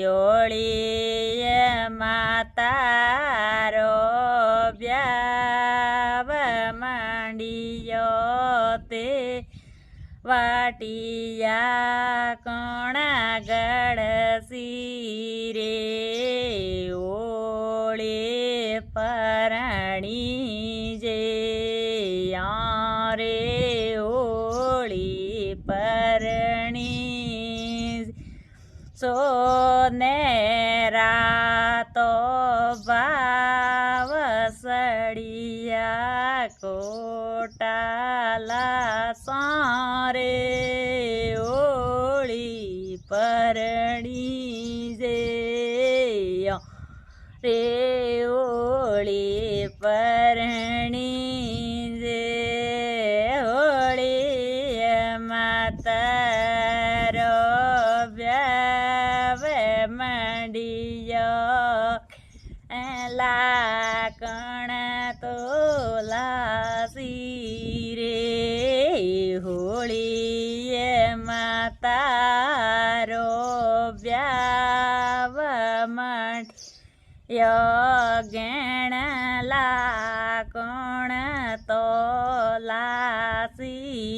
હોળીએ માતારો વ્યાવ માંડિયો તે વાટિયા કોણા ગળસી રે ઓળે પરણી જે રે ઓળી પરણી સોનેરા તો ભાવ સળિયા કોટાલા સારે ઓળી પરણી જે રે ઓળી પરણી જે હોળી માતારો વ્યાવ માંડિયો લાકણ તો લાસી રે હોળીએ માતારો વ્યાવ માંડ્યો ગેણ લાકણ તો લાસી